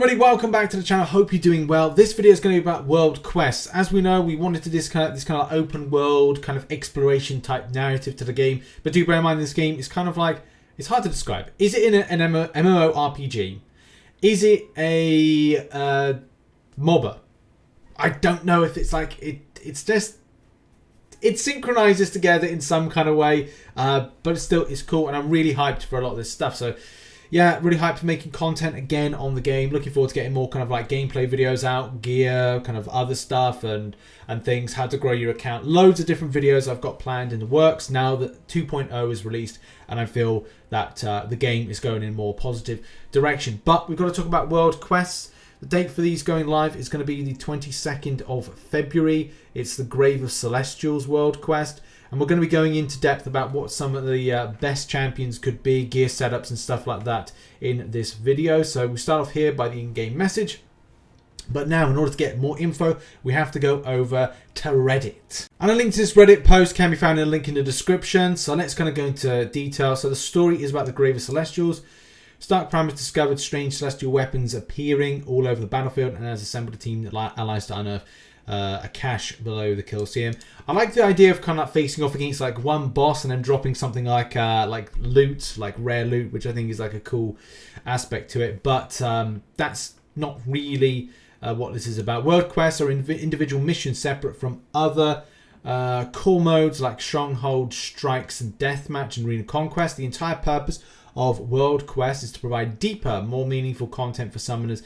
everybody, welcome back to the channel. Hope you're doing well. This video is going to be about world quests. As we know, we wanted to do this kind of open world, kind of exploration type narrative to the game. But do bear in mind, this game is kind of like, it's hard to describe. Is it an MMORPG? Is it a MOBA? I don't know if it's like it's just it synchronizes together in some kind of way, but it's cool, and I'm really hyped for a lot of this stuff. So yeah, really hyped for making content again on the game. Looking forward to getting more kind of like gameplay videos out, gear, kind of other stuff and things, how to grow your account. Loads of different videos I've got planned in the works now that 2.0 is released, and I feel that the game is going in a more positive direction. But we've got to talk about world quests. The date for these going live is going to be the 22nd of February. It's the Grave of Celestials world quest. And we're going to be going into depth about what some of the best champions could be, gear setups and stuff like that in this video. So we start off here by the in-game message. But now, in order to get more info, we have to go over to Reddit. And a link to this Reddit post can be found in a link in the description. So let's kind of go into detail. So the story is about the Grave of Celestials. Stark Prime has discovered strange celestial weapons appearing all over the battlefield and has assembled a team that allies to unearth a cache below the Colosseum. I like the idea of kind of like facing off against like one boss and then dropping something like loot, like rare loot, which I think is like a cool aspect to it. But that's not really what this is about. World quests are individual missions separate from other core modes like Stronghold, Strikes, and Deathmatch and Arena Conquest. The entire purpose of world quests is to provide deeper, more meaningful content for summoners.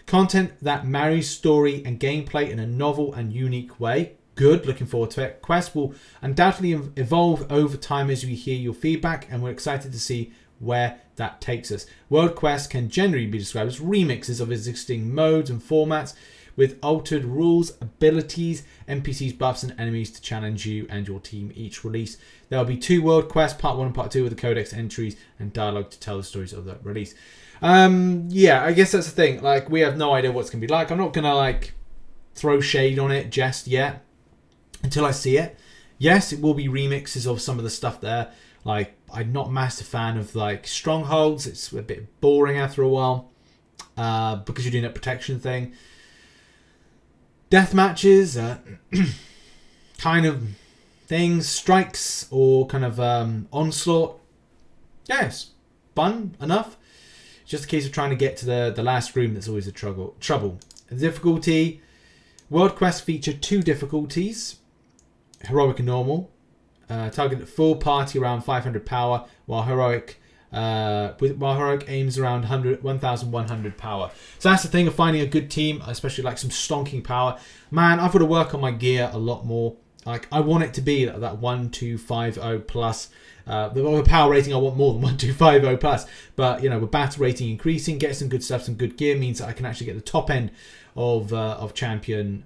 Content that marries story and gameplay in a novel and unique way. Good, looking forward to it. Quests will undoubtedly evolve over time as we hear your feedback, and we're excited to see where that takes us. World quests can generally be described as remixes of existing modes and formats with altered rules, abilities, NPCs, buffs, and enemies to challenge you and your team each release. There will be 2 world quests, part 1 and part 2, with the codex entries and dialogue to tell the stories of that release. Yeah, I guess that's the thing. Like, we have no idea what it's going to be like. I'm not going to, like, throw shade on it just yet until I see it. Yes, it will be remixes of some of the stuff there. Like, I'm not a massive fan of, like, Strongholds. It's a bit boring after a while because you're doing that protection thing. Death matches, kind of things, Strikes or kind of Onslaught. Yes, fun enough. It's just a case of trying to get to the last room that's always a trouble. The difficulty, world quests feature 2 difficulties, heroic and normal. Target full party around 500 power, while heroic aims around 1,100 power. So that's the thing of finding a good team, especially like some stonking power. Man, I've got to work on my gear a lot more. Like, I want it to be that 1250 plus. The power rating I want more than 1250 plus. But, you know, with battle rating increasing, get some good stuff, some good gear means that I can actually get the top end of champion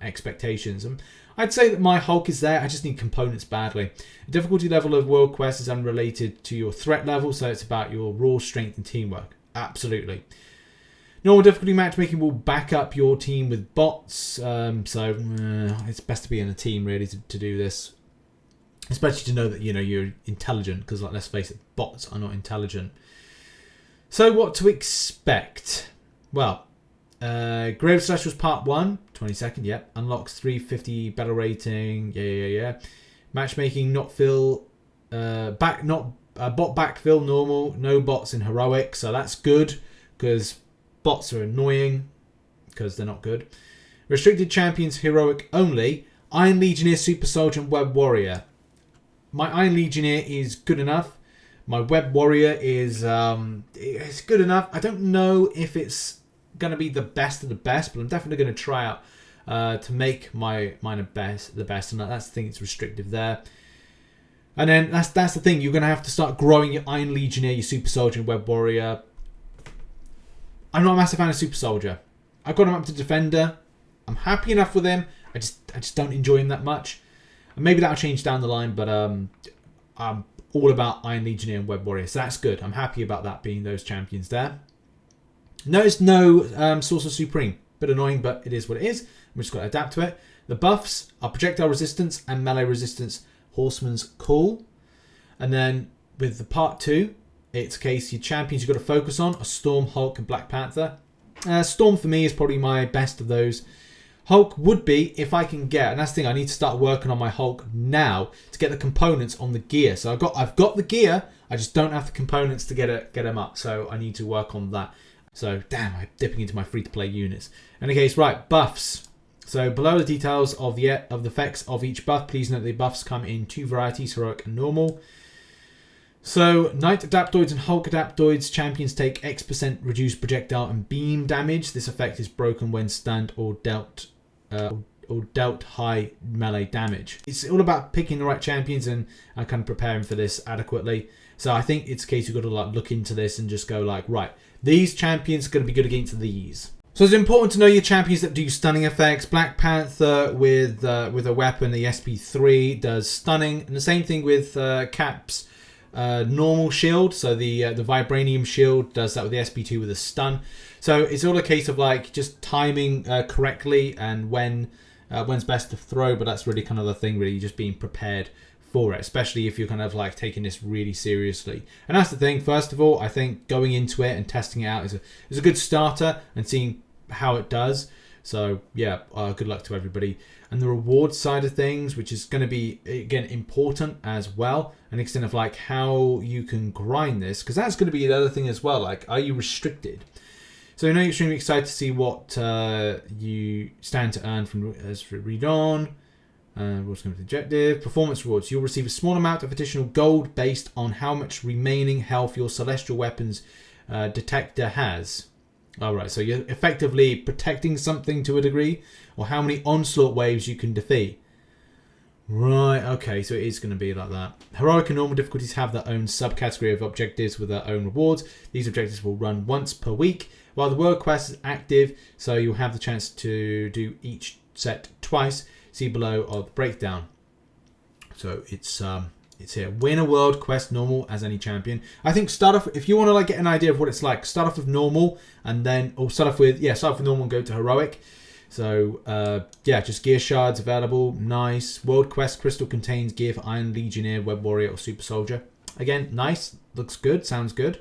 expectations. And I'd say that my Hulk is there. I just need components badly. The difficulty level of world quest is unrelated to your threat level, so it's about your raw strength and teamwork. Absolutely. Normal difficulty matchmaking will back up your team with bots, so it's best to be in a team really to do this, especially to know that you're intelligent, because like, let's face it, bots are not intelligent. So what to expect? Well, Grave of Celestials Part 1, 22nd, yep. Unlocks 350 battle rating, yeah. Matchmaking, bot backfill normal, no bots in heroic, so that's good, because bots are annoying, because they're not good. Restricted champions, heroic only. Iron Legionnaire, Super Soldier, and Web Warrior. My Iron Legionnaire is good enough. My Web Warrior is it's good enough. I don't know if it's going to be the best of the best, but I'm definitely going to try out to make mine the best, and that's the thing. It's restrictive there. And then that's the thing. You're going to have to start growing your Iron Legionnaire, your Super Soldier, and Web Warrior. I'm not a massive fan of Super Soldier. I've got him up to Defender. I'm happy enough with him. I just don't enjoy him that much. And maybe that'll change down the line, but I'm all about Iron Legionnaire and Web Warrior, so that's good. I'm happy about that being those champions there. Notice no Sorcerer Supreme. Bit annoying, but it is what it is. We've just got to adapt to it. The buffs are projectile resistance and melee resistance. Horseman's Call. And then with the part 2, it's a case your champions you've got to focus on are Storm, Hulk, and Black Panther. Storm for me is probably my best of those. Hulk would be if I can get, and that's the thing, I need to start working on my Hulk now to get the components on the gear. So I've got the gear, I just don't have the components to get them up. So I need to work on that. So damn, I'm dipping into my free-to-play units. In any case, right, buffs. So below the details of the effects of each buff, please note the buffs come in 2 varieties, heroic and normal. So Knight Adaptoids and Hulk Adaptoids champions take X% reduced projectile and beam damage. This effect is broken when stunned or dealt high melee damage. It's all about picking the right champions and kind of preparing for this adequately. So I think it's a case you've got to like look into this and just go like, right, these champions are going to be good against these. So it's important to know your champions that do stunning effects. Black Panther with a weapon, the SP3 does stunning, and the same thing with Cap's normal shield. So the vibranium shield does that with the SP2 with a stun. So it's all a case of like just timing correctly and when's best to throw. But that's really kind of the thing, really, just being prepared for it, especially if you're kind of like taking this really seriously. And that's the thing. First of all, I think going into it and testing it out is a good starter and seeing how it does. So yeah, good luck to everybody. And the reward side of things, which is going to be again important as well, an extent of like how you can grind this, because that's going to be the other thing as well. Like, are you restricted? So I know you're extremely excited to see what you stand to earn from as for read on. What's going to be the objective? Performance rewards. You'll receive a small amount of additional gold based on how much remaining health your celestial weapons detector has. Alright, so you're effectively protecting something to a degree, or how many onslaught waves you can defeat. Right, okay, so it is going to be like that. Heroic and normal difficulties have their own subcategory of objectives with their own rewards. These objectives will run once per week, while the world quest is active, so you'll have the chance to do each set twice. See below of the breakdown. So it's here. Win a world quest normal as any champion. I think start off, if you want to like get an idea of what it's like, start off with normal and then, or start off with normal and go to heroic. So yeah, just gear shards available. Nice. World quest crystal contains gear for Iron Legionnaire, Web Warrior, or Super Soldier. Again, nice. Looks good. Sounds good.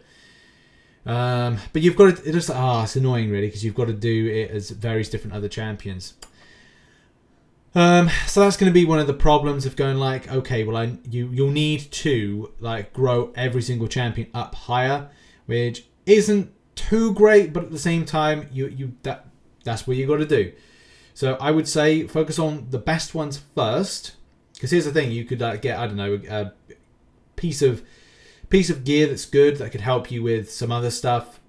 But you've got to, it's annoying really, because you've got to do it as various different other champions. So that's going to be one of the problems of going like, okay, well, you'll need to like grow every single champion up higher, which isn't too great, but at the same time, that's what you got to do. So I would say focus on the best ones first, because here's the thing: you could get, I don't know, a piece of gear that's good that could help you with some other stuff.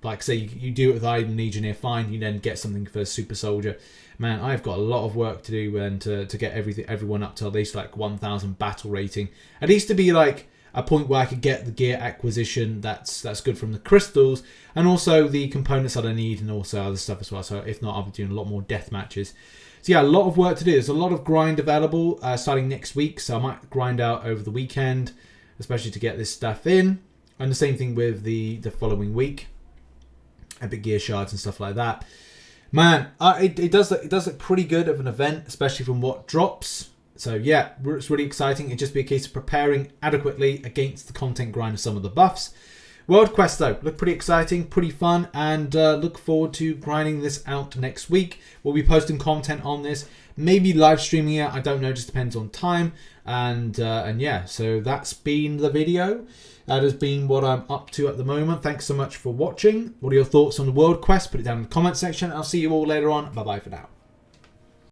Like say you do it with Iron Legionnaire, fine. You then get something for Super Soldier. Man, I've got a lot of work to do and to get everyone up to at least like 1,000 battle rating. At least to be like a point where I could get the gear acquisition that's good from the crystals, and also the components that I need, and also other stuff as well. So if not, I'll be doing a lot more death matches. So yeah, a lot of work to do. There's a lot of grind available starting next week. So I might grind out over the weekend, especially to get this stuff in. And the same thing with the following week. Epic gear shards and stuff like that. Man, it does look pretty good of an event, especially from what drops. So yeah, it's really exciting. It'd just be a case of preparing adequately against the content grind of some of the buffs. World Quest though, look pretty exciting, pretty fun, and look forward to grinding this out next week. We'll be posting content on this, maybe live streaming it, I don't know, just depends on time. And yeah, so that's been the video. That has been what I'm up to at the moment. Thanks so much for watching. What are your thoughts on the World Quest? Put it down in the comment section. I'll see you all later on. Bye-bye for now.